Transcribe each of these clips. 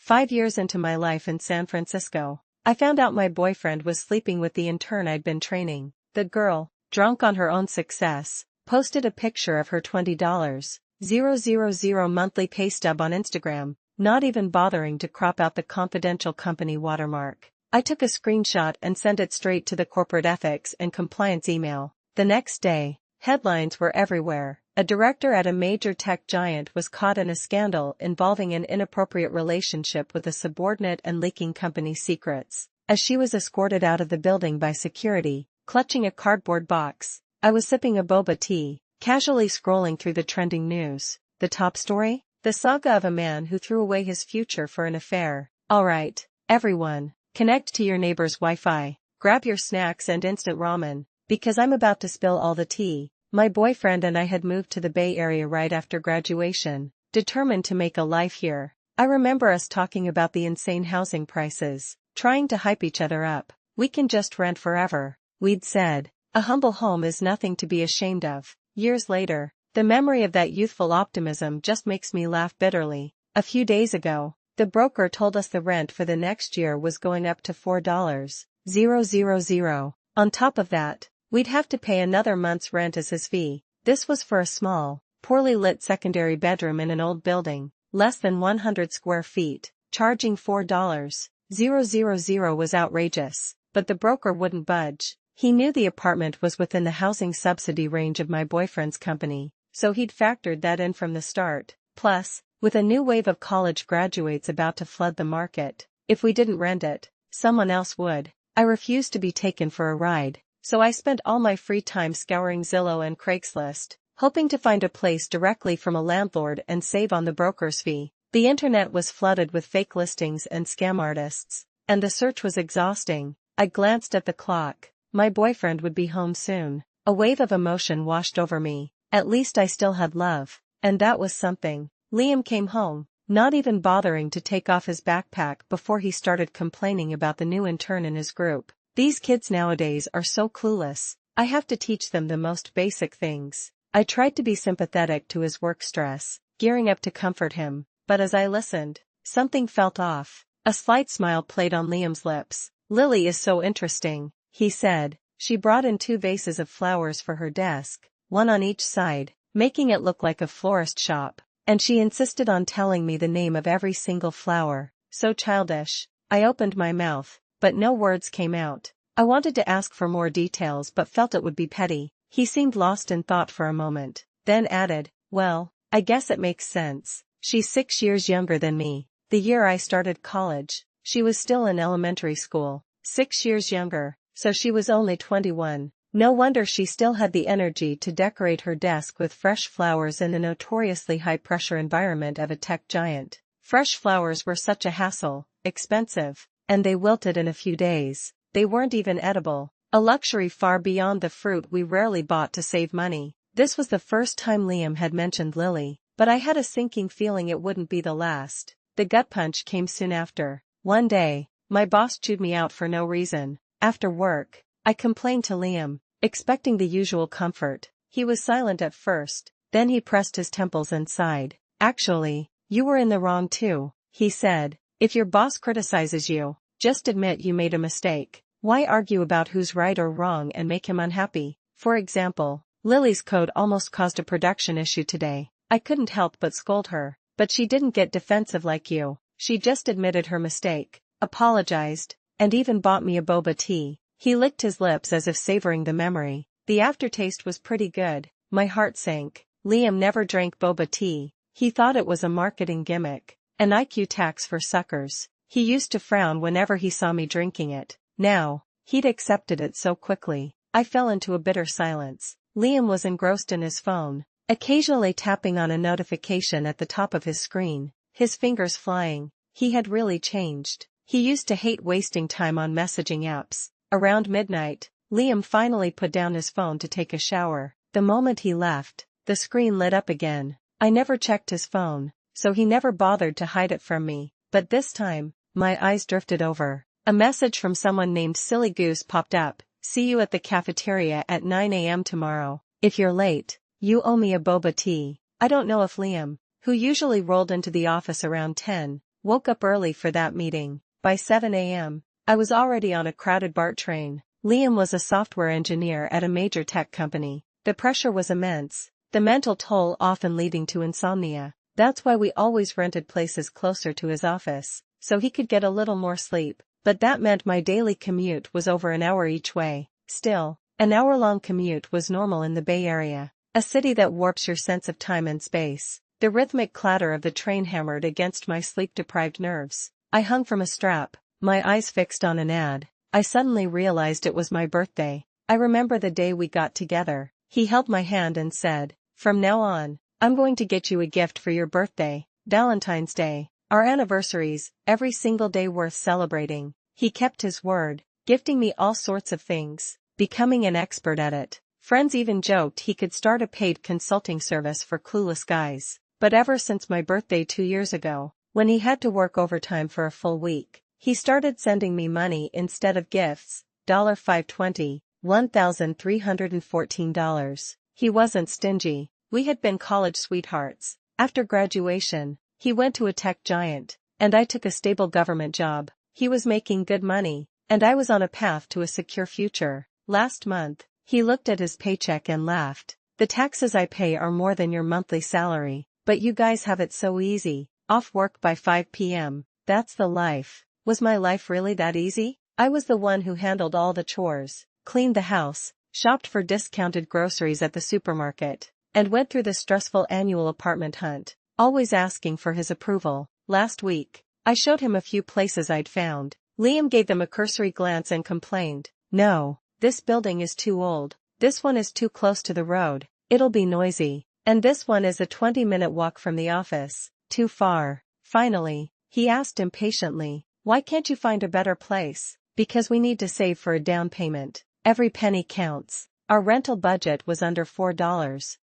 5 years into my life in San Francisco, I found out my boyfriend was sleeping with the intern I'd been training. The girl, drunk on her own success, posted a picture of her $20,000 monthly pay stub on Instagram, not even bothering to crop out the confidential company watermark. I took a screenshot and sent it straight to the corporate ethics and compliance email. The next day, headlines were everywhere. A director at a major tech giant was caught in a scandal involving an inappropriate relationship with a subordinate and leaking company secrets. As she was escorted out of the building by security, clutching a cardboard box, I was sipping a boba tea, casually scrolling through the trending news. The top story? The saga of a man who threw away his future for an affair. Alright, everyone, connect to your neighbor's Wi-Fi, grab your snacks and instant ramen, because I'm about to spill all the tea. My boyfriend and I had moved to the Bay Area right after graduation, determined to make a life here. I remember us talking about the insane housing prices, trying to hype each other up. We can just rent forever, we'd said. A humble home is nothing to be ashamed of. Years later, the memory of that youthful optimism just makes me laugh bitterly. A few days ago, the broker told us the rent for the next year was going up to $4,000. On top of that, we'd have to pay another month's rent as his fee. This was for a small, poorly lit secondary bedroom in an old building, less than 100 square feet, charging $4,000 was outrageous, but the broker wouldn't budge. He knew the apartment was within the housing subsidy range of my boyfriend's company, so he'd factored that in from the start. Plus, with a new wave of college graduates about to flood the market, if we didn't rent it, someone else would. I refused to be taken for a ride, so I spent all my free time scouring Zillow and Craigslist, hoping to find a place directly from a landlord and save on the broker's fee. The internet was flooded with fake listings and scam artists, and the search was exhausting. I glanced at the clock. My boyfriend would be home soon. A wave of emotion washed over me. At least I still had love, and that was something. Liam came home, not even bothering to take off his backpack before he started complaining about the new intern in his group. These kids nowadays are so clueless. I have to teach them the most basic things. I tried to be sympathetic to his work stress, gearing up to comfort him, but as I listened, something felt off. A slight smile played on Liam's lips. Lily is so interesting, he said. She brought in 2 vases of flowers for her desk, one on each side, making it look like a florist shop, and she insisted on telling me the name of every single flower. So childish. I opened my mouth, but no words came out. I wanted to ask for more details but felt it would be petty. He seemed lost in thought for a moment, then added, "Well, I guess it makes sense. She's 6 years younger than me. The year I started college, she was still in elementary school. 6 years younger. So she was only 21. No wonder she still had the energy to decorate her desk with fresh flowers in the notoriously high-pressure environment of a tech giant. Fresh flowers were such a hassle, expensive, and they wilted in a few days. They weren't even edible, a luxury far beyond the fruit we rarely bought to save money. This was the first time Liam had mentioned Lily, but I had a sinking feeling it wouldn't be the last. The gut punch came soon after. One day, my boss chewed me out for no reason. After work, I complained to Liam, expecting the usual comfort. He was silent at first, then he pressed his temples and sighed. "Actually, you were in the wrong too," he said. "If your boss criticizes you, just admit you made a mistake. Why argue about who's right or wrong and make him unhappy? For example, Lily's code almost caused a production issue today. I couldn't help but scold her, but she didn't get defensive like you. She just admitted her mistake, apologized, and even bought me a boba tea." He licked his lips as if savoring the memory. The aftertaste was pretty good. My heart sank. Liam never drank boba tea. He thought it was a marketing gimmick, an IQ tax for suckers. He used to frown whenever he saw me drinking it. Now, he'd accepted it so quickly. I fell into a bitter silence. Liam was engrossed in his phone, occasionally tapping on a notification at the top of his screen, his fingers flying. He had really changed. He used to hate wasting time on messaging apps. Around midnight, Liam finally put down his phone to take a shower. The moment he left, the screen lit up again. I never checked his phone, so he never bothered to hide it from me. But this time, my eyes drifted over. A message from someone named Silly Goose popped up. "See you at the cafeteria at 9 a.m. tomorrow. If you're late, you owe me a boba tea." I don't know if Liam, who usually rolled into the office around 10, Woke up early for that meeting. By 7 a.m., I was already on a crowded BART train. Liam was a software engineer at a major tech company. The pressure was immense, the mental toll often leading to insomnia. That's why we always rented places closer to his office, so he could get a little more sleep. But that meant my daily commute was over an hour each way. Still, an hour-long commute was normal in the Bay Area, a city that warps your sense of time and space. The rhythmic clatter of the train hammered against my sleep-deprived nerves. I hung from a strap, my eyes fixed on an ad. I suddenly realized it was my birthday. I remember the day we got together. He held my hand and said, "From now on, I'm going to get you a gift for your birthday, Valentine's Day, our anniversaries, every single day worth celebrating." He kept his word, gifting me all sorts of things, becoming an expert at it. Friends even joked he could start a paid consulting service for clueless guys. But ever since my birthday 2 years ago, when he had to work overtime for a full week, he started sending me money instead of gifts, $520, $1,314. He wasn't stingy. We had been college sweethearts. After graduation, he went to a tech giant, and I took a stable government job. He was making good money, and I was on a path to a secure future. Last month, he looked at his paycheck and laughed. "The taxes I pay are more than your monthly salary, but you guys have it so easy. Off work by 5 p.m. That's the life." Was my life really that easy? I was the one who handled all the chores, cleaned the house, shopped for discounted groceries at the supermarket, and went through the stressful annual apartment hunt, always asking for his approval. Last week, I showed him a few places I'd found. Liam gave them a cursory glance and complained, "No, this building is too old. This one is too close to the road. It'll be noisy. And this one is a 20-minute walk from the office. Too far." Finally, he asked impatiently, "Why can't you find a better place?" "Because we need to save for a down payment. Every penny counts." Our rental budget was under $4,000,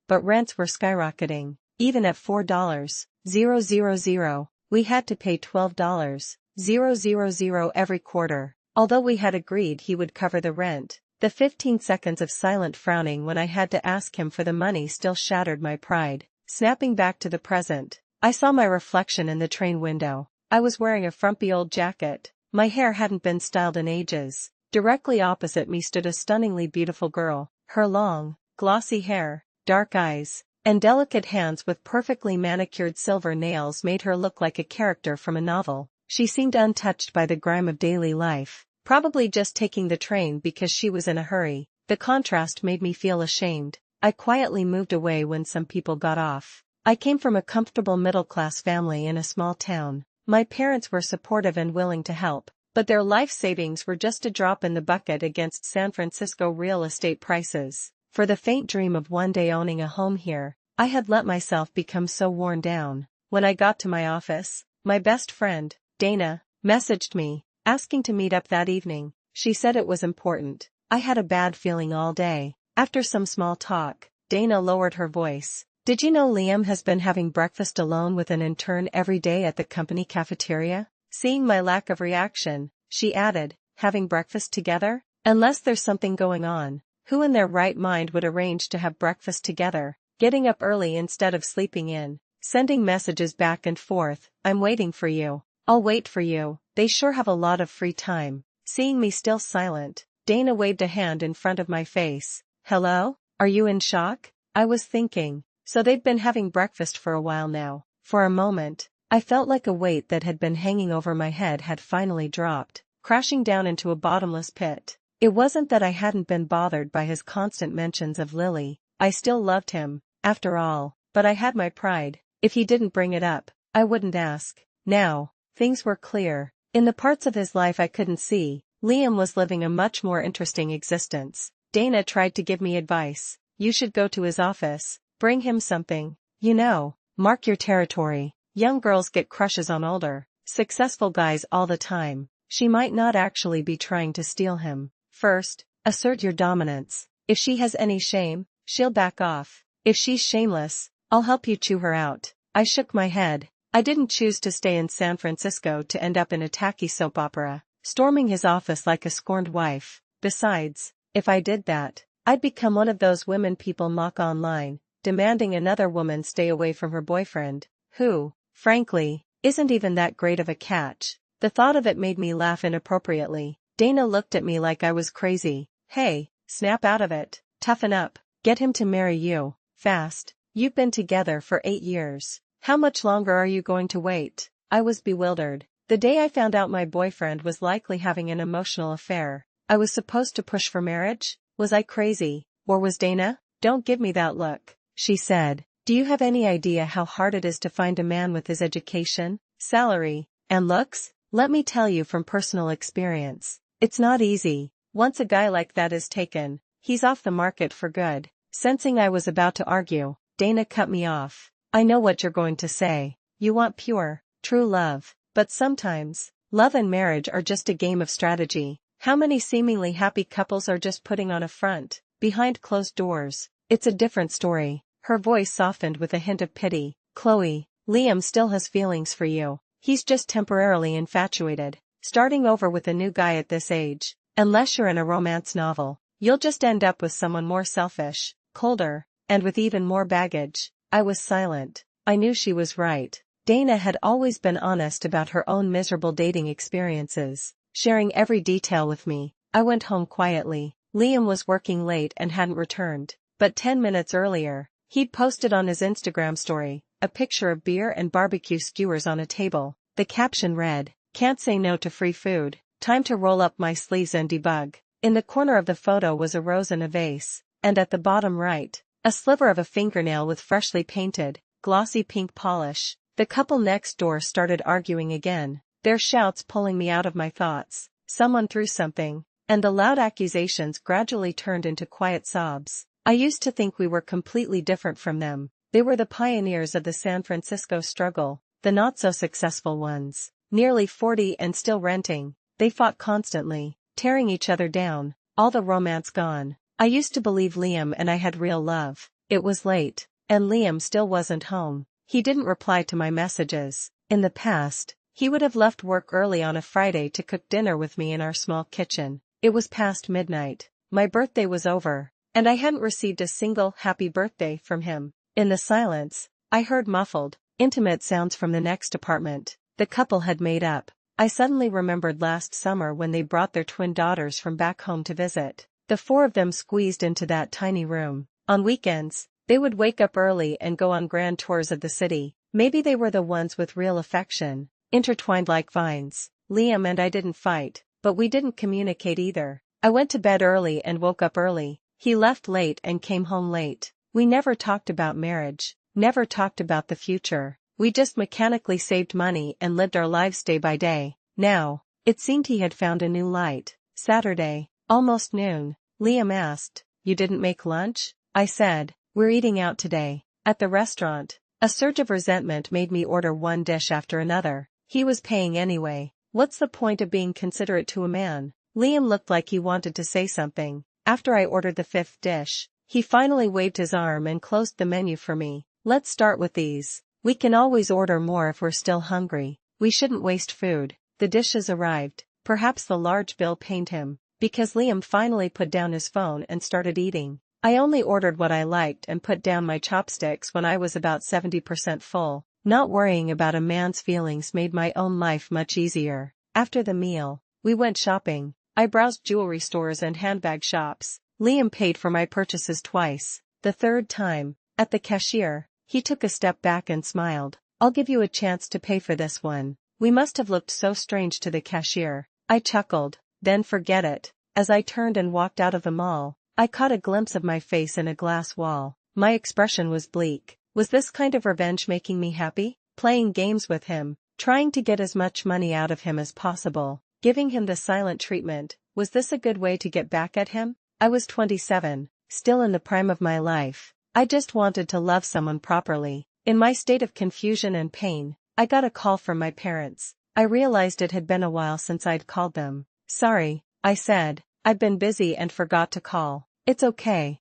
but rents were skyrocketing. Even at $4,000, we had to pay $12,000 every quarter. Although we had agreed he would cover the rent, the 15 seconds of silent frowning when I had to ask him for the money still shattered my pride. Snapping back to the present, I saw my reflection in the train window. I was wearing a frumpy old jacket. My hair hadn't been styled in ages. Directly opposite me stood a stunningly beautiful girl. Her long, glossy hair, dark eyes, and delicate hands with perfectly manicured silver nails made her look like a character from a novel. She seemed untouched by the grime of daily life, probably just taking the train because she was in a hurry. The contrast made me feel ashamed. I quietly moved away when some people got off. I came from a comfortable middle-class family in a small town. My parents were supportive and willing to help, but their life savings were just a drop in the bucket against San Francisco real estate prices. For the faint dream of one day owning a home here, I had let myself become so worn down. When I got to my office, my best friend, Dana, messaged me, asking to meet up that evening. She said it was important. I had a bad feeling all day. After some small talk, Dana lowered her voice. "Did you know Liam has been having breakfast alone with an intern every day at the company cafeteria?" Seeing my lack of reaction, she added, "Having breakfast together? Unless there's something going on. Who in their right mind would arrange to have breakfast together? Getting up early instead of sleeping in, sending messages back and forth, 'I'm waiting for you. I'll wait for you.' They sure have a lot of free time." Seeing me still silent, Dana waved a hand in front of my face. "Hello? Are you in shock?" I was thinking, so they'd been having breakfast for a while now. For a moment, I felt like a weight that had been hanging over my head had finally dropped, crashing down into a bottomless pit. It wasn't that I hadn't been bothered by his constant mentions of Lily. I still loved him, after all, but I had my pride. If he didn't bring it up, I wouldn't ask. Now, things were clear. In the parts of his life I couldn't see, Liam was living a much more interesting existence. Dana tried to give me advice. "You should go to his office, bring him something. You know, mark your territory. Young girls get crushes on older, successful guys all the time. She might not actually be trying to steal him. First, assert your dominance. If she has any shame, she'll back off. If she's shameless, I'll help you chew her out." I shook my head. I didn't choose to stay in San Francisco to end up in a tacky soap opera, storming his office like a scorned wife. Besides, if I did that, I'd become one of those women people mock online, demanding another woman stay away from her boyfriend, who, frankly, isn't even that great of a catch. The thought of it made me laugh inappropriately. Dana looked at me like I was crazy. Hey, snap out of it, toughen up, get him to marry you, fast. You've been together for 8 years. How much longer are you going to wait? I was bewildered. The day I found out my boyfriend was likely having an emotional affair, I was supposed to push for marriage? Was I crazy? Or was Dana? Don't give me that look, she said. Do you have any idea how hard it is to find a man with his education, salary, and looks? Let me tell you from personal experience. It's not easy. Once a guy like that is taken, he's off the market for good. Sensing I was about to argue, Dana cut me off. I know what you're going to say. You want pure, true love. But sometimes, love and marriage are just a game of strategy. How many seemingly happy couples are just putting on a front, behind closed doors? It's a different story. Her voice softened with a hint of pity. Chloe, Liam still has feelings for you. He's just temporarily infatuated. Starting over with a new guy at this age, unless you're in a romance novel, you'll just end up with someone more selfish, colder, and with even more baggage. I was silent. I knew she was right. Dana had always been honest about her own miserable dating experiences, sharing every detail with me. I went home quietly. Liam was working late and hadn't returned, but 10 minutes earlier, he'd posted on his Instagram story a picture of beer and barbecue skewers on a table. The caption read, "Can't say no to free food, time to roll up my sleeves and debug." In the corner of the photo was a rose in a vase, and at the bottom right, a sliver of a fingernail with freshly painted, glossy pink polish. The couple next door started arguing again, their shouts pulling me out of my thoughts. Someone threw something, and the loud accusations gradually turned into quiet sobs. I used to think we were completely different from them. They were the pioneers of the San Francisco struggle, the not-so-successful ones. Nearly 40 and still renting, they fought constantly, tearing each other down, all the romance gone. I used to believe Liam and I had real love. It was late, and Liam still wasn't home. He didn't reply to my messages. In the past, he would have left work early on a Friday to cook dinner with me in our small kitchen. It was past midnight. My birthday was over, and I hadn't received a single happy birthday from him. In the silence, I heard muffled, intimate sounds from the next apartment. The couple had made up. I suddenly remembered last summer when they brought their twin daughters from back home to visit. The 4 of them squeezed into that tiny room. On weekends, they would wake up early and go on grand tours of the city. Maybe they were the ones with real affection, intertwined like vines. Liam and I didn't fight, but we didn't communicate either. I went to bed early and woke up early. He left late and came home late. We never talked about marriage, never talked about the future. We just mechanically saved money and lived our lives day by day. Now, it seemed he had found a new light. Saturday, almost noon, Liam asked, "You didn't make lunch?" I said, "We're eating out today, at the restaurant." A surge of resentment made me order one dish after another. He was paying anyway. What's the point of being considerate to a man? Liam looked like he wanted to say something. After I ordered the 5th dish, he finally waved his arm and closed the menu for me. "Let's start with these. We can always order more if we're still hungry. We shouldn't waste food." The dishes arrived. Perhaps the large bill pained him, because Liam finally put down his phone and started eating. I only ordered what I liked and put down my chopsticks when I was about 70% full. Not worrying about a man's feelings made my own life much easier. After the meal, we went shopping. I browsed jewelry stores and handbag shops. Liam paid for my purchases twice. The third time, at the cashier, he took a step back and smiled. "I'll give you a chance to pay for this one." We must have looked so strange to the cashier. I chuckled, then forget it. As I turned and walked out of the mall, I caught a glimpse of my face in a glass wall. My expression was bleak. Was this kind of revenge making me happy? Playing games with him, trying to get as much money out of him as possible, giving him the silent treatment, was this a good way to get back at him? I was 27, still in the prime of my life. I just wanted to love someone properly. In my state of confusion and pain, I got a call from my parents. I realized it had been a while since I'd called them. "Sorry," I said, "I've been busy and forgot to call." It's okay.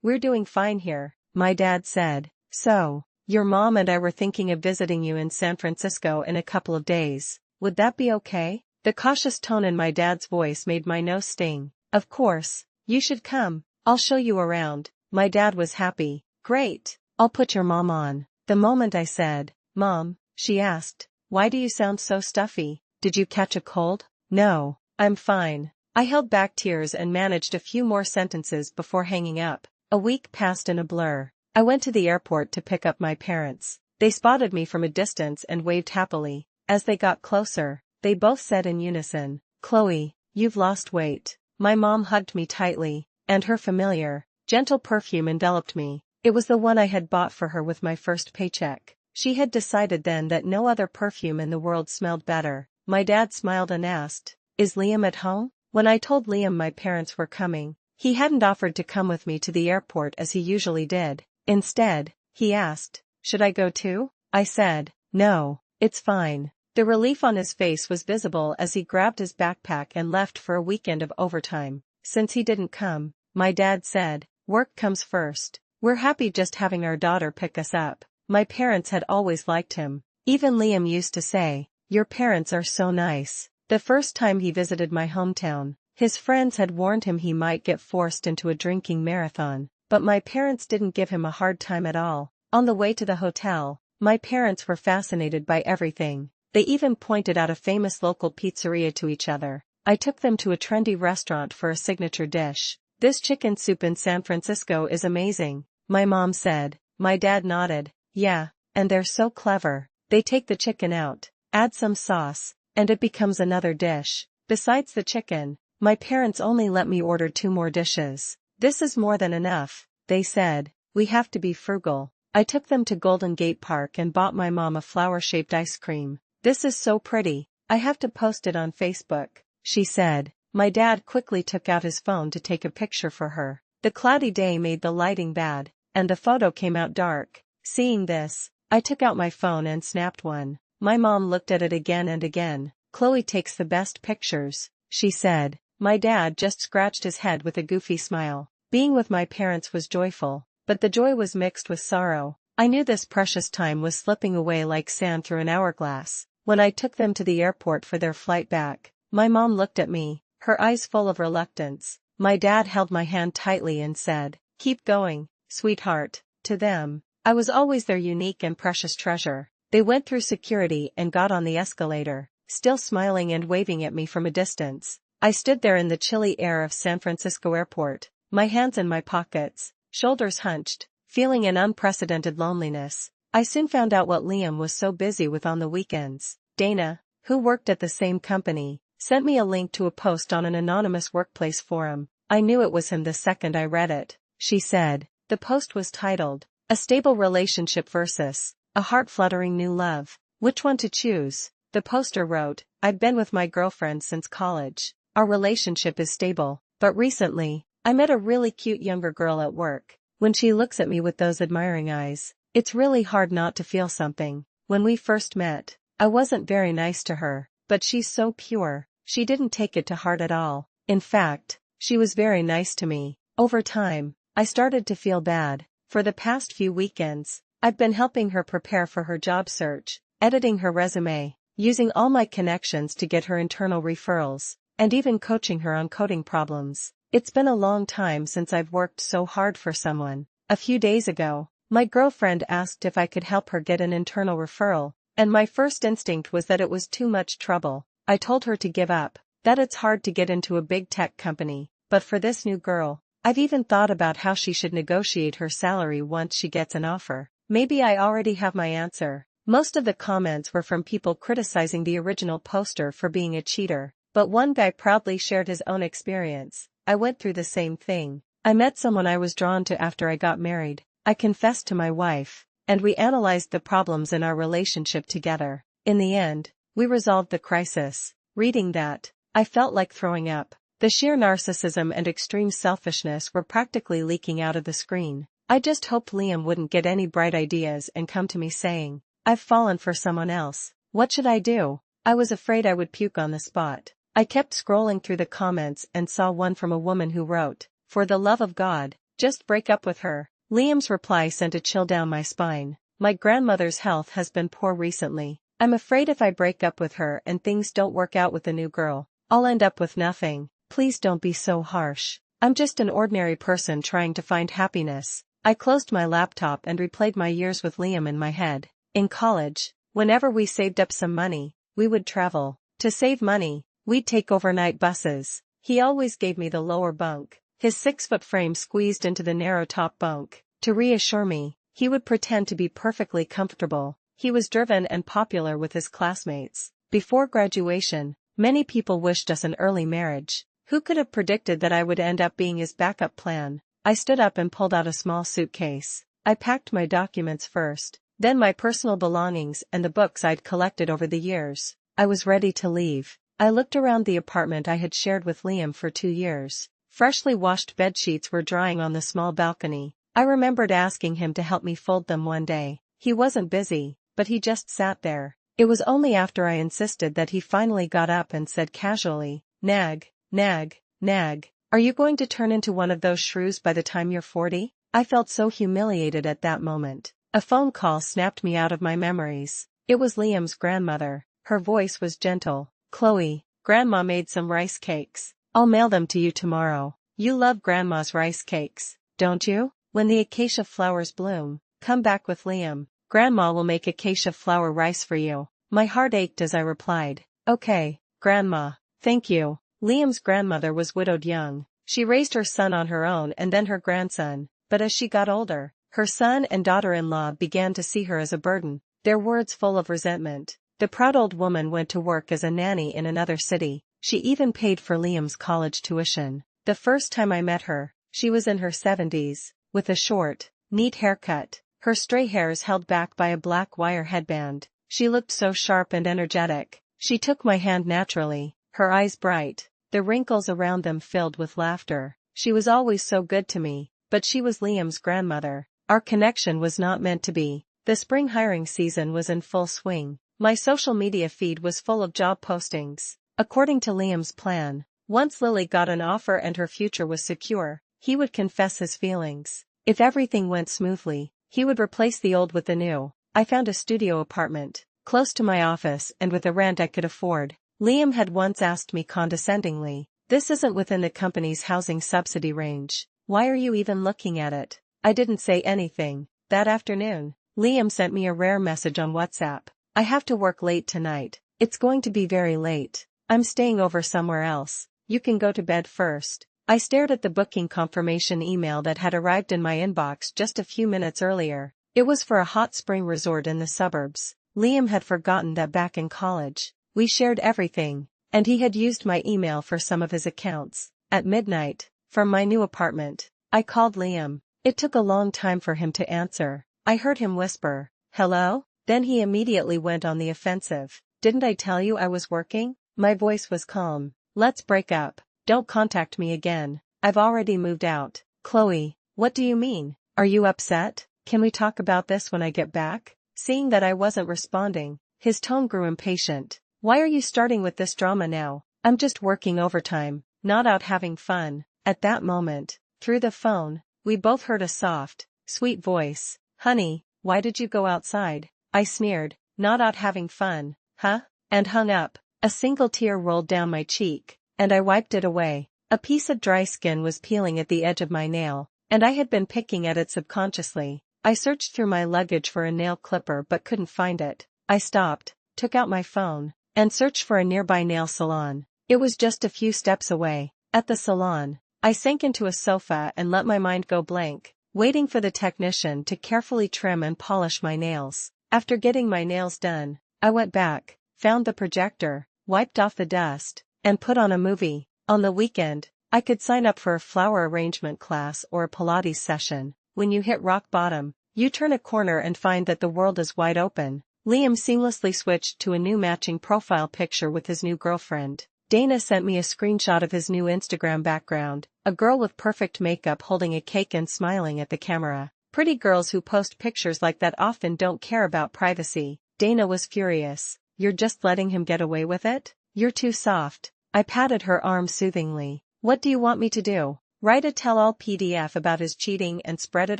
We're doing fine here," my dad said. "So, your mom and I were thinking of visiting you in San Francisco in a couple of days. Would that be okay?" The cautious tone in my dad's voice made my nose sting. "Of course, you should come. I'll show you around." My dad was happy. "Great, I'll put your mom on." The moment I said, "Mom," she asked, "why do you sound so stuffy? Did you catch a cold?" "No, I'm fine." I held back tears and managed a few more sentences before hanging up. A week passed in a blur. I went to the airport to pick up my parents. They spotted me from a distance and waved happily. As they got closer, they both said in unison, "Chloe, you've lost weight." My mom hugged me tightly, and her familiar, gentle perfume enveloped me. It was the one I had bought for her with my first paycheck. She had decided then that no other perfume in the world smelled better. My dad smiled and asked, "Is Liam at home?" When I told Liam my parents were coming, he hadn't offered to come with me to the airport as he usually did. Instead, he asked, "Should I go too?" I said, "No, it's fine." The relief on his face was visible as he grabbed his backpack and left for a weekend of overtime. Since he didn't come, my dad said, "Work comes first. We're happy just having our daughter pick us up." My parents had always liked him. Even Liam used to say, "Your parents are so nice." The first time he visited my hometown, his friends had warned him he might get forced into a drinking marathon, but my parents didn't give him a hard time at all. On the way to the hotel, my parents were fascinated by everything. They even pointed out a famous local pizzeria to each other. I took them to a trendy restaurant for a signature dish. "This chicken soup in San Francisco is amazing," my mom said. My dad nodded. "Yeah, and they're so clever. They take the chicken out, add some sauce, and it becomes another dish." Besides the chicken, my parents only let me order 2 more dishes. "This is more than enough," they said. "We have to be frugal." I took them to Golden Gate Park and bought my mom a flower-shaped ice cream. "This is so pretty. I have to post it on Facebook," she said. My dad quickly took out his phone to take a picture for her. The cloudy day made the lighting bad, and the photo came out dark. Seeing this, I took out my phone and snapped one. My mom looked at it again and again. "Chloe takes the best pictures," she said. My dad just scratched his head with a goofy smile. Being with my parents was joyful, but the joy was mixed with sorrow. I knew this precious time was slipping away like sand through an hourglass. When I took them to the airport for their flight back, my mom looked at me, her eyes full of reluctance. My dad held my hand tightly and said, "Keep going, sweetheart." To them, I was always their unique and precious treasure. They went through security and got on the escalator, still smiling and waving at me from a distance. I stood there in the chilly air of San Francisco airport, my hands in my pockets, shoulders hunched, feeling an unprecedented loneliness. I soon found out what Liam was so busy with on the weekends. Dana, who worked at the same company, sent me a link to a post on an anonymous workplace forum. I knew it was him the second I read it. She said, the post was titled, "A Stable Relationship versus a Heart-Fluttering New Love. Which one to choose?" The poster wrote, "I've been with my girlfriend since college. Our relationship is stable, but recently, I met a really cute younger girl at work. When she looks at me with those admiring eyes, it's really hard not to feel something. When we first met, I wasn't very nice to her, but she's so pure, she didn't take it to heart at all. In fact, she was very nice to me. Over time, I started to feel bad. For the past few weekends, I've been helping her prepare for her job search, editing her resume, using all my connections to get her internal referrals, and even coaching her on coding problems. It's been a long time since I've worked so hard for someone. A few days ago, my girlfriend asked if I could help her get an internal referral, and my first instinct was that it was too much trouble. I told her to give up, that it's hard to get into a big tech company, but for this new girl, I've even thought about how she should negotiate her salary once she gets an offer. Maybe I already have my answer. Most of the comments were from people criticizing the original poster for being a cheater, but one guy proudly shared his own experience. "I went through the same thing. I met someone I was drawn to after I got married. I confessed to my wife, and we analyzed the problems in our relationship together. In the end, we resolved the crisis." Reading that, I felt like throwing up. The sheer narcissism and extreme selfishness were practically leaking out of the screen. I just hoped Liam wouldn't get any bright ideas and come to me saying, "I've fallen for someone else. What should I do?" I was afraid I would puke on the spot. I kept scrolling through the comments and saw one from a woman who wrote, "For the love of God, just break up with her." Liam's reply sent a chill down my spine. "My grandmother's health has been poor recently. I'm afraid if I break up with her and things don't work out with the new girl, I'll end up with nothing. Please don't be so harsh. I'm just an ordinary person trying to find happiness." I closed my laptop and replayed my years with Liam in my head. In college, Whenever we saved up some money, we would travel. To save money, we'd take overnight buses. He always gave me the lower bunk, his 6-foot frame squeezed into the narrow top bunk. To reassure me, he would pretend to be perfectly comfortable. He was driven and popular with his classmates. Before graduation, many people wished us an early marriage. Who could have predicted that I would end up being his backup plan? I stood up and pulled out a small suitcase. I packed my documents first, then my personal belongings and the books I'd collected over the years. I was ready to leave. I looked around the apartment I had shared with Liam for 2 years. Freshly washed bedsheets were drying on the small balcony. I remembered asking him to help me fold them one day. He wasn't busy, but he just sat there. It was only after I insisted that he finally got up and said casually, "Nag, nag, nag. Are you going to turn into one of those shrews by the time you're 40? I felt so humiliated at that moment. A phone call snapped me out of my memories. It was Liam's grandmother. Her voice was gentle. "Chloe, Grandma made some rice cakes. I'll mail them to you tomorrow. You love Grandma's rice cakes, don't you? When the acacia flowers bloom, come back with Liam. Grandma will make acacia flower rice for you." My heart ached as I replied, "Okay, Grandma, thank you." Liam's grandmother was widowed young. She raised her son on her own and then her grandson, but as she got older, her son and daughter-in-law began to see her as a burden, their words full of resentment. The proud old woman went to work as a nanny in another city. She even paid for Liam's college tuition. The first time I met her, she was in her 70s, with a short, neat haircut, her stray hairs held back by a black wire headband. She looked so sharp and energetic. She took my hand naturally, her eyes bright, the wrinkles around them filled with laughter. She was always so good to me, but she was Liam's grandmother. Our connection was not meant to be. The spring hiring season was in full swing. My social media feed was full of job postings. According to Liam's plan, once Lily got an offer and her future was secure, he would confess his feelings. If everything went smoothly, he would replace the old with the new. I found a studio apartment, close to my office and with a rent I could afford. Liam had once asked me condescendingly, "This isn't within the company's housing subsidy range. Why are you even looking at it?" I didn't say anything. That afternoon, Liam sent me a rare message on WhatsApp. "I have to work late tonight. It's going to be very late. I'm staying over somewhere else. You can go to bed first." I stared at the booking confirmation email that had arrived in my inbox just a few minutes earlier. It was for a hot spring resort in the suburbs. Liam had forgotten that back in college, we shared everything, and he had used my email for some of his accounts. At midnight, from my new apartment, I called Liam. It took a long time for him to answer. I heard him whisper, "Hello?" Then he immediately went on the offensive. "Didn't I tell you I was working?" My voice was calm. "Let's break up. Don't contact me again. I've already moved out." "Chloe, what do you mean? Are you upset? Can we talk about this when I get back?" Seeing that I wasn't responding, his tone grew impatient. "Why are you starting with this drama now? I'm just working overtime, not out having fun." At that moment, through the phone, we both heard a soft, sweet voice. "Honey, why did you go outside?" I sneered. "Not out having fun, huh?" And hung up. A single tear rolled down my cheek, and I wiped it away. A piece of dry skin was peeling at the edge of my nail, and I had been picking at it subconsciously. I searched through my luggage for a nail clipper but couldn't find it. I stopped, took out my phone, and searched for a nearby nail salon. It was just a few steps away. At the salon, I sank into a sofa and let my mind go blank, waiting for the technician to carefully trim and polish my nails. After getting my nails done, I went back, found the projector, wiped off the dust, and put on a movie. On the weekend, I could sign up for a flower arrangement class or a Pilates session. When you hit rock bottom, you turn a corner and find that the world is wide open. Liam seamlessly switched to a new matching profile picture with his new girlfriend. Dana sent me a screenshot of his new Instagram background, a girl with perfect makeup holding a cake and smiling at the camera. Pretty girls who post pictures like that often don't care about privacy. Dana was furious. "You're just letting him get away with it? You're too soft." I patted her arm soothingly. "What do you want me to do? Write a tell-all PDF about his cheating and spread it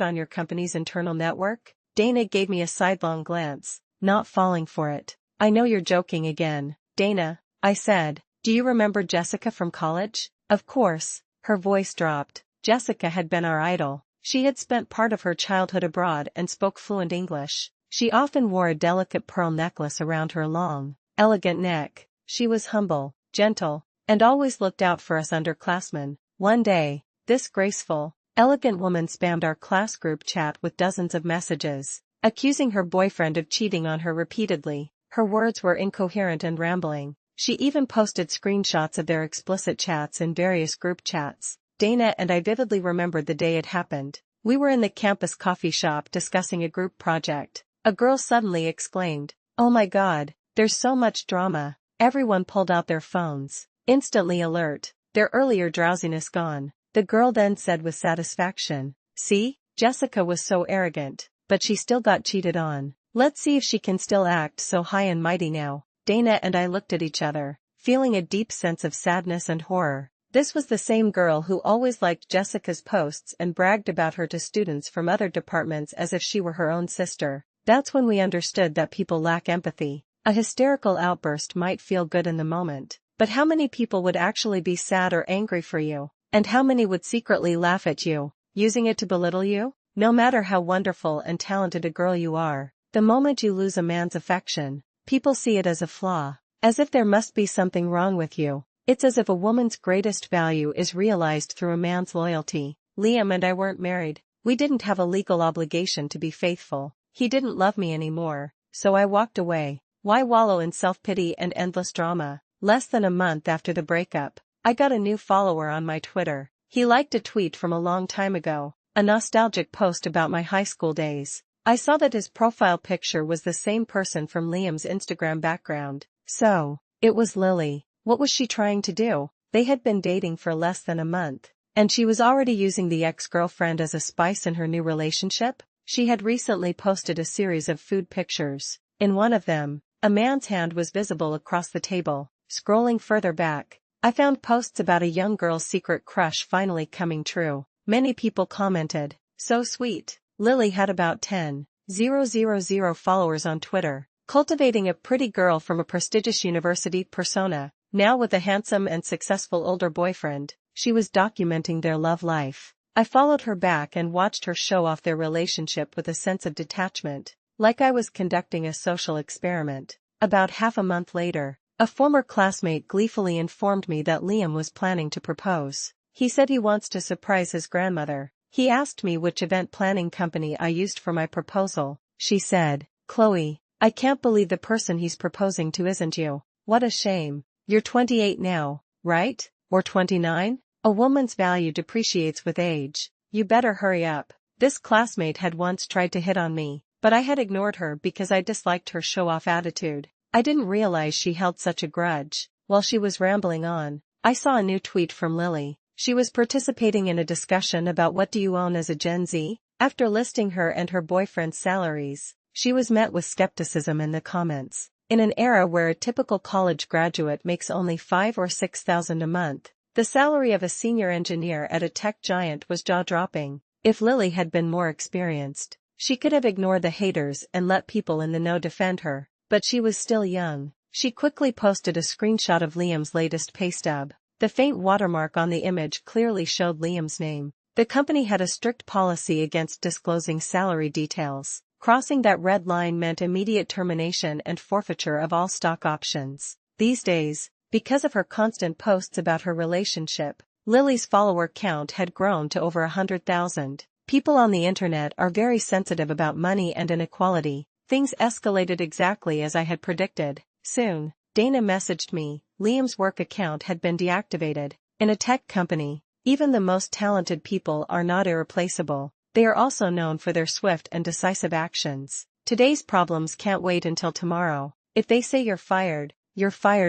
on your company's internal network?" Dana gave me a sidelong glance, not falling for it. "I know you're joking again, Dana," I said. "Do you remember Jessica from college?" Of course. Her voice dropped. Jessica had been our idol. She had spent part of her childhood abroad and spoke fluent English. She often wore a delicate pearl necklace around her long, elegant neck. She was humble, gentle, and always looked out for us underclassmen. One day, this graceful, elegant woman spammed our class group chat with dozens of messages, accusing her boyfriend of cheating on her repeatedly. Her words were incoherent and rambling. She even posted screenshots of their explicit chats in various group chats. Dana and I vividly remembered the day it happened. We were in the campus coffee shop discussing a group project. A girl suddenly exclaimed, "Oh my God, there's so much drama." Everyone pulled out their phones, instantly alert, their earlier drowsiness gone. The girl then said with satisfaction, "See, Jessica was so arrogant, but she still got cheated on. Let's see if she can still act so high and mighty now." Dana and I looked at each other, feeling a deep sense of sadness and horror. This was the same girl who always liked Jessica's posts and bragged about her to students from other departments as if she were her own sister. That's when we understood that people lack empathy. A hysterical outburst might feel good in the moment, but how many people would actually be sad or angry for you? And how many would secretly laugh at you, using it to belittle you? No matter how wonderful and talented a girl you are, the moment you lose a man's affection, people see it as a flaw, as if there must be something wrong with you. It's as if a woman's greatest value is realized through a man's loyalty. Liam and I weren't married. We didn't have a legal obligation to be faithful. He didn't love me anymore, so I walked away. Why wallow in self-pity and endless drama? Less than a month after the breakup, I got a new follower on my Twitter. He liked a tweet from a long time ago, a nostalgic post about my high school days. I saw that his profile picture was the same person from Liam's Instagram background. So, it was Lily. What was she trying to do? They had been dating for less than a month, and she was already using the ex-girlfriend as a spice in her new relationship. She had recently posted a series of food pictures. In one of them, a man's hand was visible across the table. Scrolling further back, I found posts about a young girl's secret crush finally coming true. Many people commented, "So sweet." Lily had about 10,000 followers on Twitter, cultivating a pretty girl from a prestigious university persona. Now with a handsome and successful older boyfriend, she was documenting their love life. I followed her back and watched her show off their relationship with a sense of detachment, like I was conducting a social experiment. About half a month later, a former classmate gleefully informed me that Liam was planning to propose. He said he wants to surprise his grandmother. He asked me which event planning company I used for my proposal. She said, "Chloe, I can't believe the person he's proposing to isn't you. What a shame. You're 28 now, right? Or 29? A woman's value depreciates with age. You better hurry up." This classmate had once tried to hit on me, but I had ignored her because I disliked her show-off attitude. I didn't realize she held such a grudge. While she was rambling on, I saw a new tweet from Lily. She was participating in a discussion about what do you own as a Gen Z. After listing her and her boyfriend's salaries, she was met with skepticism in the comments. In an era where a typical college graduate makes only $5,000 or $6,000 a month, the salary of a senior engineer at a tech giant was jaw-dropping. If Lily had been more experienced, she could have ignored the haters and let people in the know defend her. But she was still young. She quickly posted a screenshot of Liam's latest pay stub. The faint watermark on the image clearly showed Liam's name. The company had a strict policy against disclosing salary details. Crossing that red line meant immediate termination and forfeiture of all stock options. These days, because of her constant posts about her relationship, Lily's follower count had grown to over 100,000. People on the internet are very sensitive about money and inequality. Things escalated exactly as I had predicted. Soon, Dana messaged me. Liam's work account had been deactivated. In a tech company, even the most talented people are not irreplaceable. They are also known for their swift and decisive actions. Today's problems can't wait until tomorrow. If they say you're fired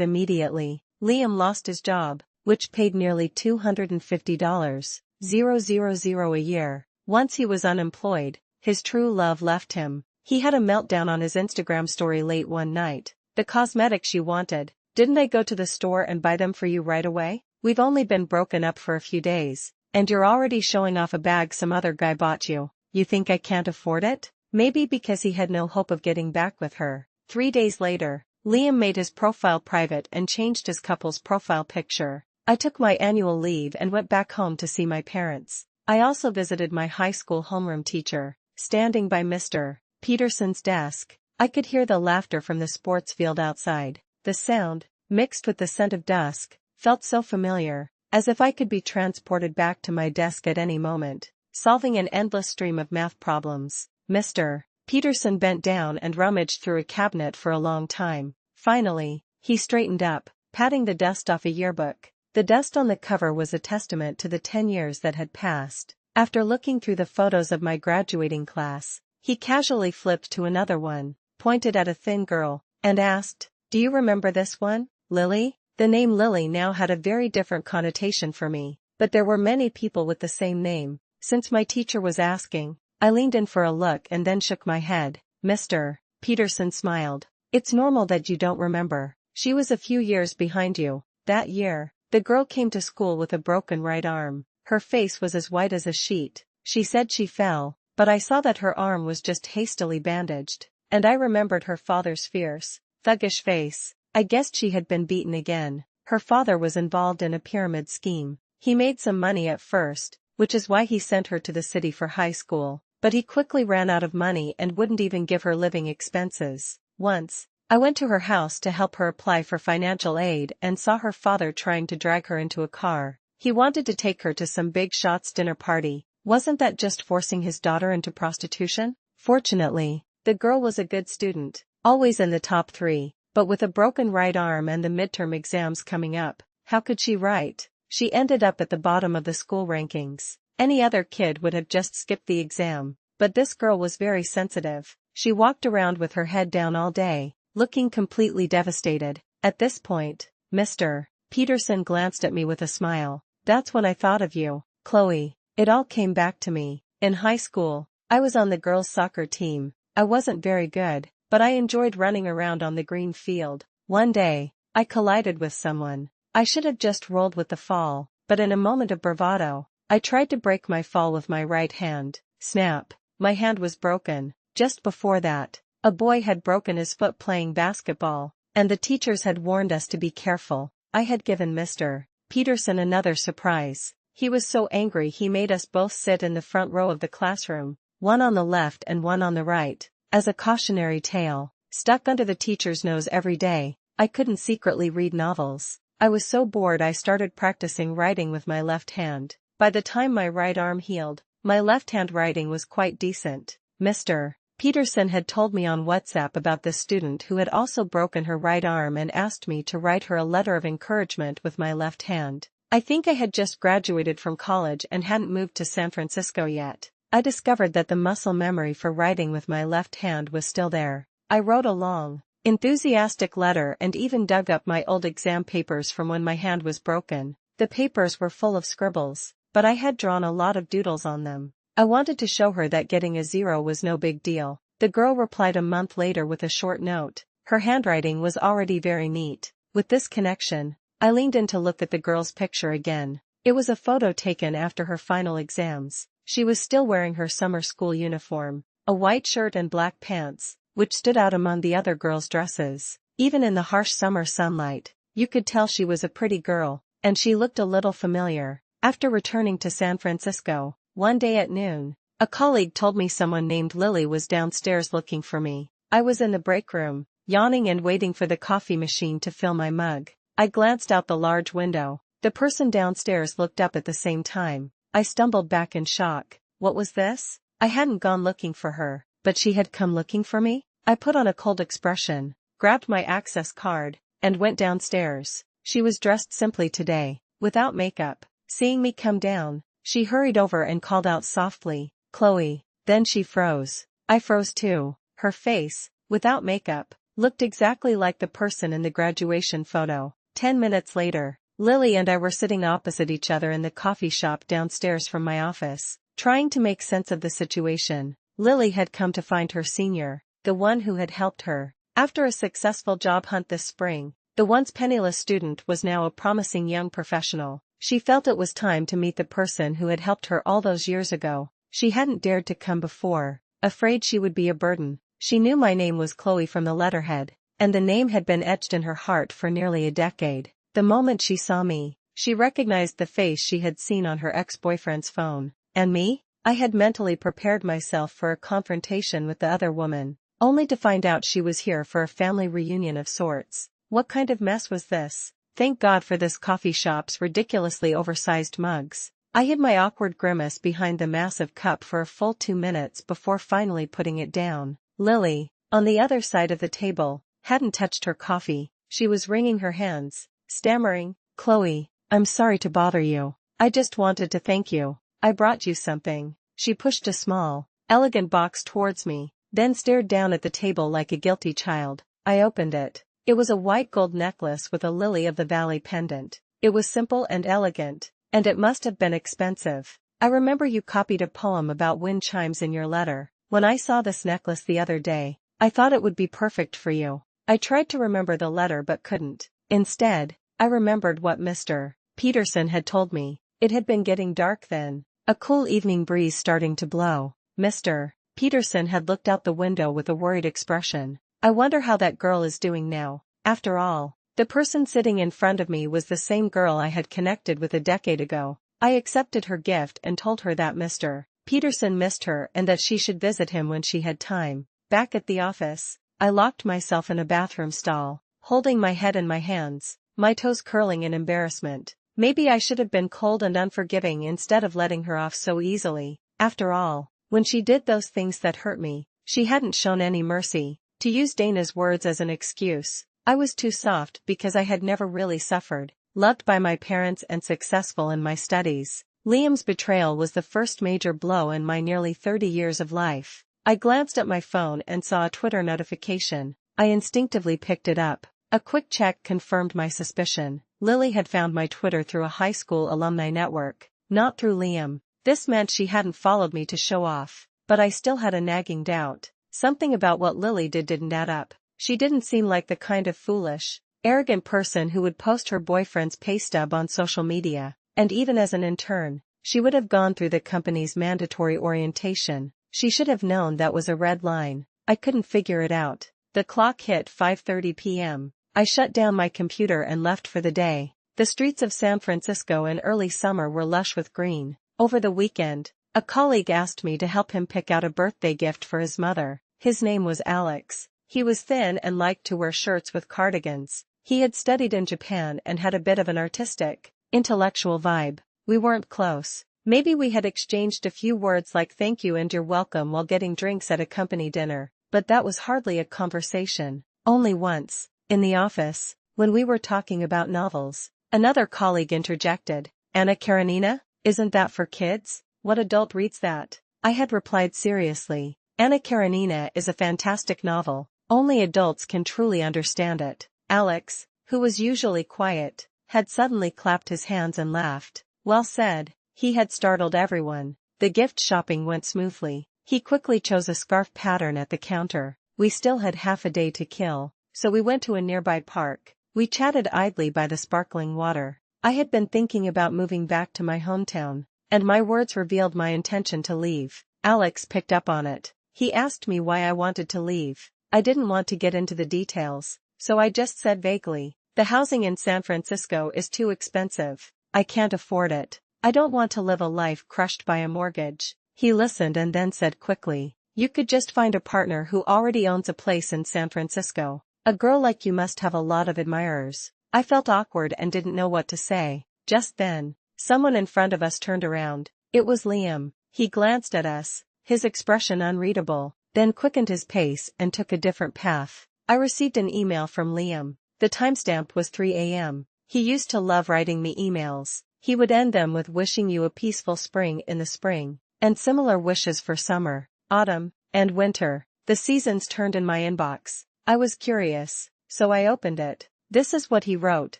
immediately. Liam lost his job, which paid nearly $250,000 a year. Once he was unemployed, his true love left him. He had a meltdown on his Instagram story late one night. "The cosmetics you wanted, didn't I go to the store and buy them for you right away? We've only been broken up for a few days, and you're already showing off a bag some other guy bought you. You think I can't afford it?" Maybe because he had no hope of getting back with her. 3 days later, Liam made his profile private and changed his couple's profile picture. I took my annual leave and went back home to see my parents. I also visited my high school homeroom teacher, standing by Mr. Peterson's desk. I could hear the laughter from the sports field outside. The sound, mixed with the scent of dusk, felt so familiar, as if I could be transported back to my desk at any moment, solving an endless stream of math problems. Mr. Peterson bent down and rummaged through a cabinet for a long time. Finally, he straightened up, patting the dust off a yearbook. The dust on the cover was a testament to the 10 years that had passed. After looking through the photos of my graduating class, he casually flipped to another one, pointed at a thin girl, and asked, "Do you remember this one, Lily?" The name Lily now had a very different connotation for me, but there were many people with the same name. Since my teacher was asking, I leaned in for a look and then shook my head. Mr. Peterson smiled. "It's normal that you don't remember. She was a few years behind you." That year, the girl came to school with a broken right arm. Her face was as white as a sheet. She said she fell, but I saw that her arm was just hastily bandaged, and I remembered her father's fierce, thuggish face. I guessed she had been beaten again. Her father was involved in a pyramid scheme. He made some money at first, which is why he sent her to the city for high school, but he quickly ran out of money and wouldn't even give her living expenses. Once, I went to her house to help her apply for financial aid and saw her father trying to drag her into a car. He wanted to take her to some big shots dinner party. Wasn't that just forcing his daughter into prostitution? Fortunately, the girl was a good student, always in the top 3, but with a broken right arm and the midterm exams coming up, how could she write? She ended up at the bottom of the school rankings. Any other kid would have just skipped the exam, but this girl was very sensitive. She walked around with her head down all day, looking completely devastated. At this point, Mr. Peterson glanced at me with a smile. "That's when I thought of you, Chloe." It all came back to me. In high school, I was on the girls' soccer team. I wasn't very good, but I enjoyed running around on the green field. One day, I collided with someone. I should have just rolled with the fall, but in a moment of bravado, I tried to break my fall with my right hand. Snap! My hand was broken. Just before that, a boy had broken his foot playing basketball, and the teachers had warned us to be careful. I had given Mr. Peterson another surprise. He was so angry he made us both sit in the front row of the classroom, one on the left and one on the right, as a cautionary tale. Stuck under the teacher's nose every day, I couldn't secretly read novels. I was so bored I started practicing writing with my left hand. By the time my right arm healed, my left-hand writing was quite decent. Mr. Peterson had told me on WhatsApp about this student who had also broken her right arm and asked me to write her a letter of encouragement with my left hand. I think I had just graduated from college and hadn't moved to San Francisco yet. I discovered that the muscle memory for writing with my left hand was still there. I wrote a long, enthusiastic letter and even dug up my old exam papers from when my hand was broken. The papers were full of scribbles, but I had drawn a lot of doodles on them. I wanted to show her that getting a 0 was no big deal. The girl replied a month later with a short note. Her handwriting was already very neat. With this connection, I leaned in to look at the girl's picture again. It was a photo taken after her final exams. She was still wearing her summer school uniform, a white shirt and black pants, which stood out among the other girls' dresses. Even in the harsh summer sunlight, you could tell she was a pretty girl, and she looked a little familiar. After returning to San Francisco, one day at noon, a colleague told me someone named Lily was downstairs looking for me. I was in the break room, yawning and waiting for the coffee machine to fill my mug. I glanced out the large window. The person downstairs looked up at the same time. I stumbled back in shock. What was this? I hadn't gone looking for her, but she had come looking for me? I put on a cold expression, grabbed my access card, and went downstairs. She was dressed simply today, without makeup. Seeing me come down, she hurried over and called out softly, "Chloe." Then she froze. I froze too. Her face, without makeup, looked exactly like the person in the graduation photo. 10 minutes later, Lily and I were sitting opposite each other in the coffee shop downstairs from my office, trying to make sense of the situation. Lily had come to find her senior, the one who had helped her. After a successful job hunt this spring, the once penniless student was now a promising young professional. She felt it was time to meet the person who had helped her all those years ago. She hadn't dared to come before, afraid she would be a burden. She knew my name was Chloe from the letterhead, and the name had been etched in her heart for nearly a decade. The moment she saw me, she recognized the face she had seen on her ex-boyfriend's phone. And me? I had mentally prepared myself for a confrontation with the other woman, only to find out she was here for a family reunion of sorts. What kind of mess was this? Thank God for this coffee shop's ridiculously oversized mugs. I hid my awkward grimace behind the massive cup for a full 2 minutes before finally putting it down. Lily, on the other side of the table, hadn't touched her coffee. She was wringing her hands, stammering, "Chloe, I'm sorry to bother you. I just wanted to thank you. I brought you something." She pushed a small, elegant box towards me, then stared down at the table like a guilty child. I opened it. It was a white gold necklace with a lily of the valley pendant. It was simple and elegant, and it must have been expensive. "I remember you copied a poem about wind chimes in your letter. When I saw this necklace the other day, I thought it would be perfect for you." I tried to remember the letter but couldn't. Instead, I remembered what Mr. Peterson had told me. It had been getting dark then, a cool evening breeze starting to blow. Mr. Peterson had looked out the window with a worried expression. "I wonder how that girl is doing now." After all, the person sitting in front of me was the same girl I had connected with a decade ago. I accepted her gift and told her that Mr. Peterson missed her and that she should visit him when she had time. Back at the office, I locked myself in a bathroom stall, holding my head in my hands, my toes curling in embarrassment. Maybe I should have been cold and unforgiving instead of letting her off so easily. After all, when she did those things that hurt me, she hadn't shown any mercy. To use Dana's words as an excuse, I was too soft because I had never really suffered, loved by my parents and successful in my studies. Liam's betrayal was the first major blow in my nearly 30 years of life. I glanced at my phone and saw a Twitter notification. I instinctively picked it up. A quick check confirmed my suspicion. Lily had found my Twitter through a high school alumni network, not through Liam. This meant she hadn't followed me to show off, but I still had a nagging doubt. Something about what Lily did didn't add up. She didn't seem like the kind of foolish, arrogant person who would post her boyfriend's pay stub on social media, and even as an intern, she would have gone through the company's mandatory orientation. She should have known that was a red line. I couldn't figure it out. The clock hit 5:30 p.m. I shut down my computer and left for the day. The streets of San Francisco in early summer were lush with green. Over the weekend, a colleague asked me to help him pick out a birthday gift for his mother. His name was Alex. He was thin and liked to wear shirts with cardigans. He had studied in Japan and had a bit of an artistic, intellectual vibe. We weren't close. Maybe we had exchanged a few words like thank you and you're welcome while getting drinks at a company dinner, but that was hardly a conversation. Only once, in the office, when we were talking about novels, another colleague interjected, "Anna Karenina? Isn't that for kids? What adult reads that?" I had replied seriously, "Anna Karenina is a fantastic novel. Only adults can truly understand it." Alex, who was usually quiet, had suddenly clapped his hands and laughed. Well said. He had startled everyone. The gift shopping went smoothly. He quickly chose a scarf pattern at the counter. We still had half a day to kill, so we went to a nearby park. We chatted idly by the sparkling water. I had been thinking about moving back to my hometown, and my words revealed my intention to leave. Alex picked up on it. He asked me why I wanted to leave. I didn't want to get into the details, so I just said vaguely, "The housing in San Francisco is too expensive. I can't afford it. I don't want to live a life crushed by a mortgage." He listened and then said quickly, "You could just find a partner who already owns a place in San Francisco. A girl like you must have a lot of admirers." I felt awkward and didn't know what to say. Just then, someone in front of us turned around. It was Liam. He glanced at us, his expression unreadable, then quickened his pace and took a different path. I received an email from Liam. The timestamp was 3 a.m. He used to love writing me emails. He would end them with wishing you a peaceful spring in the spring, and similar wishes for summer, autumn, and winter. The seasons turned in my inbox. I was curious, so I opened it. This is what he wrote: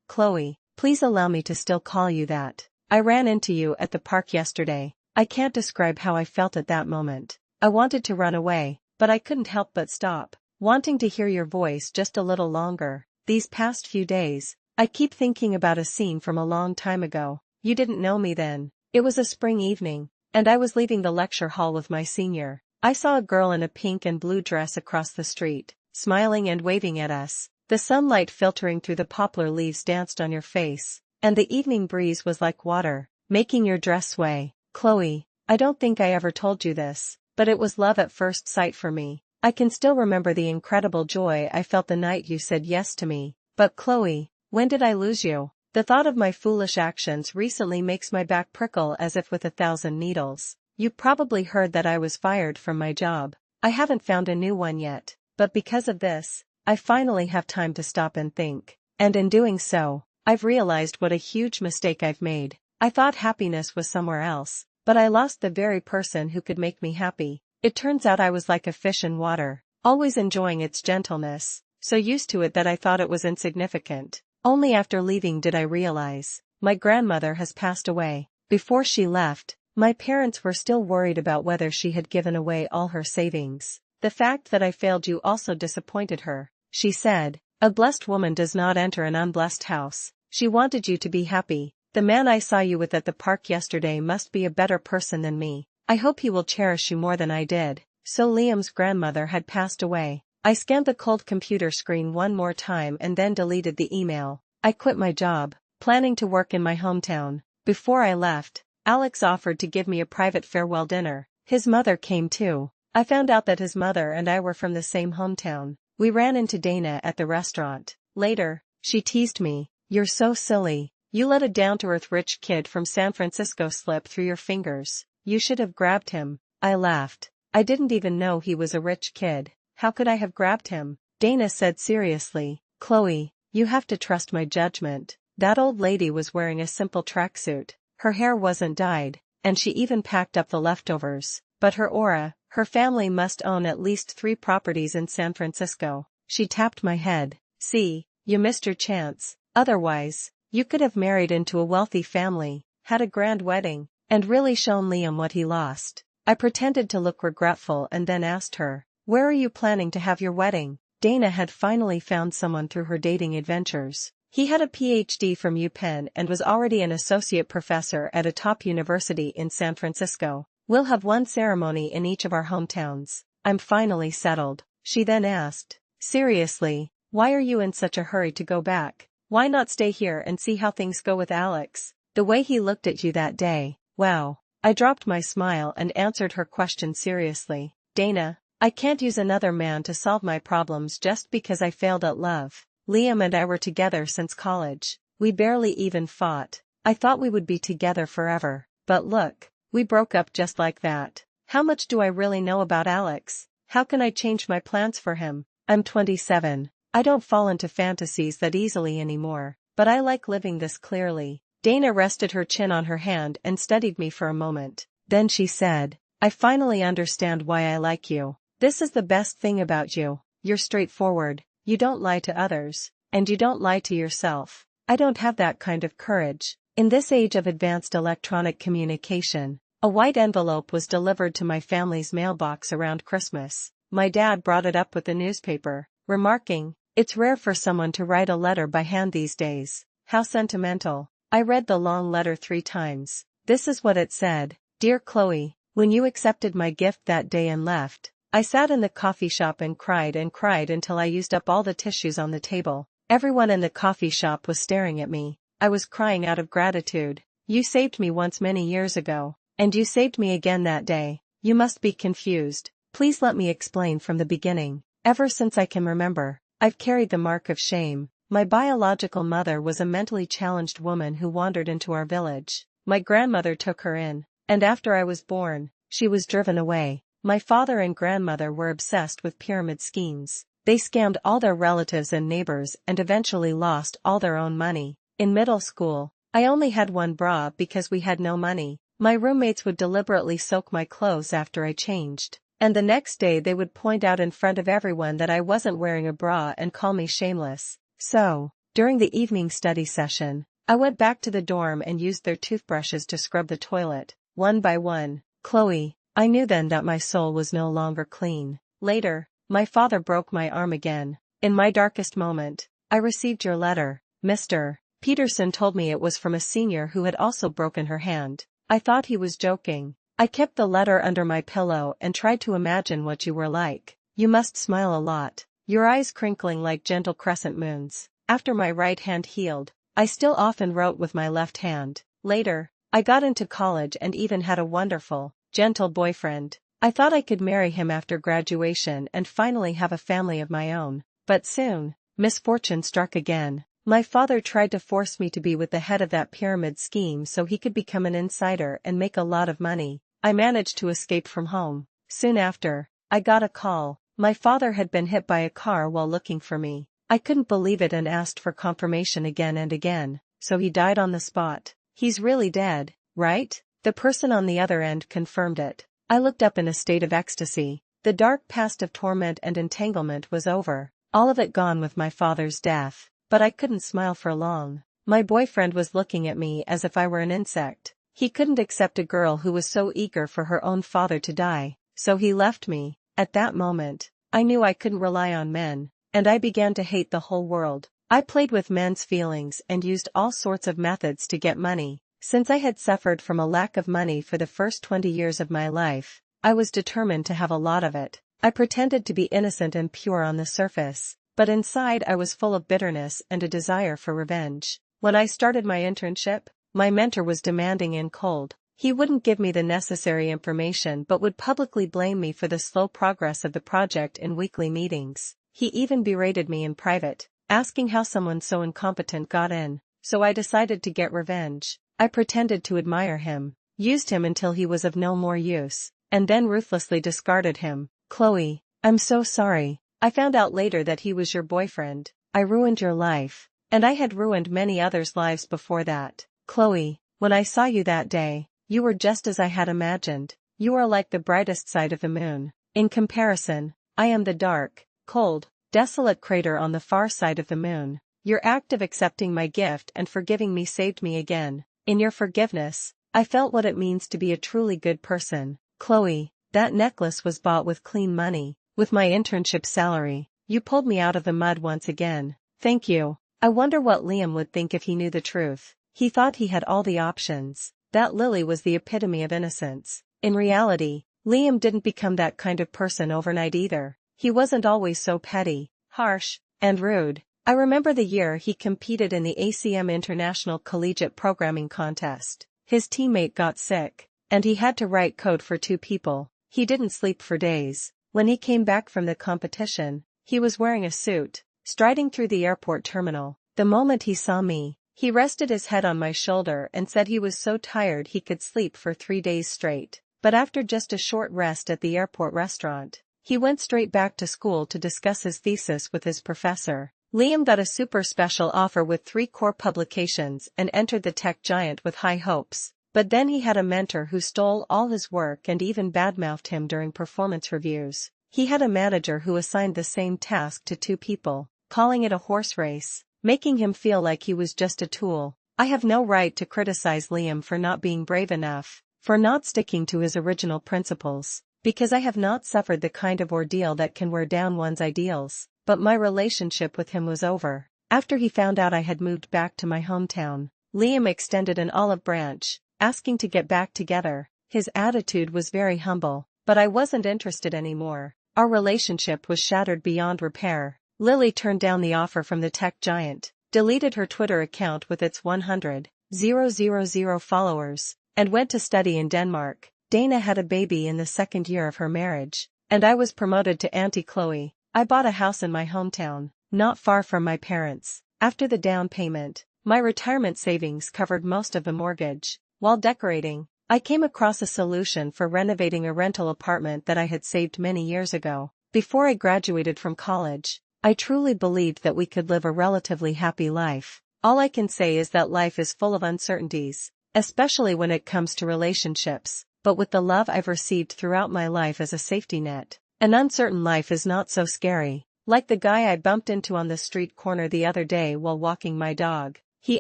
"Chloe, please allow me to still call you that. I ran into you at the park yesterday. I can't describe how I felt at that moment. I wanted to run away, but I couldn't help but stop, wanting to hear your voice just a little longer. These past few days, I keep thinking about a scene from a long time ago. You didn't know me then. It was a spring evening, and I was leaving the lecture hall with my senior. I saw a girl in a pink and blue dress across the street, smiling and waving at us. The sunlight filtering through the poplar leaves danced on your face, and the evening breeze was like water, making your dress sway. Chloe, I don't think I ever told you this, but it was love at first sight for me. I can still remember the incredible joy I felt the night you said yes to me. But Chloe, when did I lose you? The thought of my foolish actions recently makes my back prickle as if with 1,000 needles. You probably heard that I was fired from my job. I haven't found a new one yet, but because of this, I finally have time to stop and think. And in doing so, I've realized what a huge mistake I've made. I thought happiness was somewhere else, but I lost the very person who could make me happy. It turns out I was like a fish in water, always enjoying its gentleness, so used to it that I thought it was insignificant. Only after leaving did I realize, my grandmother has passed away. Before she left, my parents were still worried about whether she had given away all her savings. The fact that I failed you also disappointed her. She said, "A blessed woman does not enter an unblessed house." She wanted you to be happy. "The man I saw you with at the park yesterday must be a better person than me. I hope he will cherish you more than I did." So Liam's grandmother had passed away. I scanned the cold computer screen one more time and then deleted the email. I quit my job, planning to work in my hometown. Before I left, Alex offered to give me a private farewell dinner. His mother came too. I found out that his mother and I were from the same hometown. We ran into Dana at the restaurant. Later, she teased me, "You're so silly. You let a down-to-earth rich kid from San Francisco slip through your fingers. You should have grabbed him." I laughed. I didn't even know he was a rich kid. How could I have grabbed him? Dana said seriously, "Chloe, you have to trust my judgment." That old lady was wearing a simple tracksuit. Her hair wasn't dyed, and she even packed up the leftovers. But her aura, her family must own at least 3 properties in San Francisco. She tapped my head. "See, you missed your chance. Otherwise, you could have married into a wealthy family, had a grand wedding, and really shown Liam what he lost." I pretended to look regretful and then asked her, "Where are you planning to have your wedding?" Dana had finally found someone through her dating adventures. He had a PhD from UPenn and was already an associate professor at a top university in San Francisco. "We'll have one ceremony in each of our hometowns. I'm finally settled." She then asked, "Seriously, why are you in such a hurry to go back? Why not stay here and see how things go with Alex? The way he looked at you that day, wow." I dropped my smile and answered her question seriously. "Dana, I can't use another man to solve my problems just because I failed at love. Liam and I were together since college. We barely even fought. I thought we would be together forever. But look, we broke up just like that. How much do I really know about Alex? How can I change my plans for him? I'm 27. I don't fall into fantasies that easily anymore, but I like living this clearly." Dana rested her chin on her hand and studied me for a moment. Then she said, "I finally understand why I like you. This is the best thing about you. You're straightforward, you don't lie to others, and you don't lie to yourself. I don't have that kind of courage." In this age of advanced electronic communication, a white envelope was delivered to my family's mailbox around Christmas. My dad brought it up with the newspaper, remarking, "It's rare for someone to write a letter by hand these days. How sentimental." I read the long letter 3 times. This is what it said. "Dear Chloe, when you accepted my gift that day and left, I sat in the coffee shop and cried until I used up all the tissues on the table. Everyone in the coffee shop was staring at me. I was crying out of gratitude. You saved me once many years ago, and you saved me again that day. You must be confused. Please let me explain from the beginning. Ever since I can remember, I've carried the mark of shame. My biological mother was a mentally challenged woman who wandered into our village. My grandmother took her in, and after I was born, she was driven away. My father and grandmother were obsessed with pyramid schemes. They scammed all their relatives and neighbors and eventually lost all their own money. In middle school, I only had one bra because we had no money. My roommates would deliberately soak my clothes after I changed, and the next day they would point out in front of everyone that I wasn't wearing a bra and call me shameless. So, during the evening study session, I went back to the dorm and used their toothbrushes to scrub the toilet, one by one. Chloe, I knew then that my soul was no longer clean. Later, my father broke my arm again. In my darkest moment, I received your letter. Mr. Peterson told me it was from a senior who had also broken her hand. I thought he was joking. I kept the letter under my pillow and tried to imagine what you were like. You must smile a lot, your eyes crinkling like gentle crescent moons. After my right hand healed, I still often wrote with my left hand. Later, I got into college and even had a wonderful, gentle boyfriend. I thought I could marry him after graduation and finally have a family of my own. But soon, misfortune struck again. My father tried to force me to be with the head of that pyramid scheme so he could become an insider and make a lot of money. I managed to escape from home. Soon after, I got a call. My father had been hit by a car while looking for me. I couldn't believe it and asked for confirmation again and again. So he died on the spot. He's really dead, right? The person on the other end confirmed it. I looked up in a state of ecstasy. The dark past of torment and entanglement was over. All of it gone with my father's death. But I couldn't smile for long. My boyfriend was looking at me as if I were an insect. He couldn't accept a girl who was so eager for her own father to die, so he left me. At that moment, I knew I couldn't rely on men, and I began to hate the whole world. I played with men's feelings and used all sorts of methods to get money. Since I had suffered from a lack of money for the first 20 years of my life, I was determined to have a lot of it. I pretended to be innocent and pure on the surface, but inside I was full of bitterness and a desire for revenge. When I started my internship, my mentor was demanding and cold. He wouldn't give me the necessary information but would publicly blame me for the slow progress of the project in weekly meetings. He even berated me in private, asking how someone so incompetent got in. So I decided to get revenge. I pretended to admire him, used him until he was of no more use, and then ruthlessly discarded him. Chloe, I'm so sorry. I found out later that he was your boyfriend. I ruined your life. And I had ruined many others' lives before that. Chloe, when I saw you that day, you were just as I had imagined. You are like the brightest side of the moon. In comparison, I am the dark, cold, desolate crater on the far side of the moon. Your act of accepting my gift and forgiving me saved me again. In your forgiveness, I felt what it means to be a truly good person. Chloe, that necklace was bought with clean money, with my internship salary. You pulled me out of the mud once again. Thank you. I wonder what Liam would think if he knew the truth. He thought he had all the options. That Lily was the epitome of innocence. In reality, Liam didn't become that kind of person overnight either. He wasn't always so petty, harsh, and rude. I remember the year he competed in the ACM International Collegiate Programming Contest. His teammate got sick, and he had to write code for 2 people. He didn't sleep for days. When he came back from the competition, he was wearing a suit, striding through the airport terminal. The moment he saw me, he rested his head on my shoulder and said he was so tired he could sleep for 3 days straight. But after just a short rest at the airport restaurant, he went straight back to school to discuss his thesis with his professor. Liam got a super special offer with 3 core publications and entered the tech giant with high hopes. But then he had a mentor who stole all his work and even badmouthed him during performance reviews. He had a manager who assigned the same task to 2 people, calling it a horse race, making him feel like he was just a tool. I have no right to criticize Liam for not being brave enough, for not sticking to his original principles, because I have not suffered the kind of ordeal that can wear down one's ideals. But my relationship with him was over. After he found out I had moved back to my hometown, Liam extended an olive branch, asking to get back together. His attitude was very humble, but I wasn't interested anymore. Our relationship was shattered beyond repair. Lily turned down the offer from the tech giant, deleted her Twitter account with its 100,000 followers, and went to study in Denmark. Dana had a baby in the 2nd year of her marriage, and I was promoted to Auntie Chloe. I bought a house in my hometown, not far from my parents. After the down payment, my retirement savings covered most of the mortgage. While decorating, I came across a solution for renovating a rental apartment that I had saved many years ago. Before I graduated from college, I truly believed that we could live a relatively happy life. All I can say is that life is full of uncertainties, especially when it comes to relationships, but with the love I've received throughout my life as a safety net, an uncertain life is not so scary. Like the guy I bumped into on the street corner the other day while walking my dog. He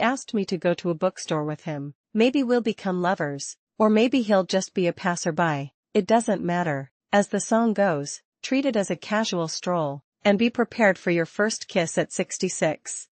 asked me to go to a bookstore with him. Maybe we'll become lovers, or maybe he'll just be a passerby. It doesn't matter. As the song goes, treat it as a casual stroll, and be prepared for your first kiss at 66.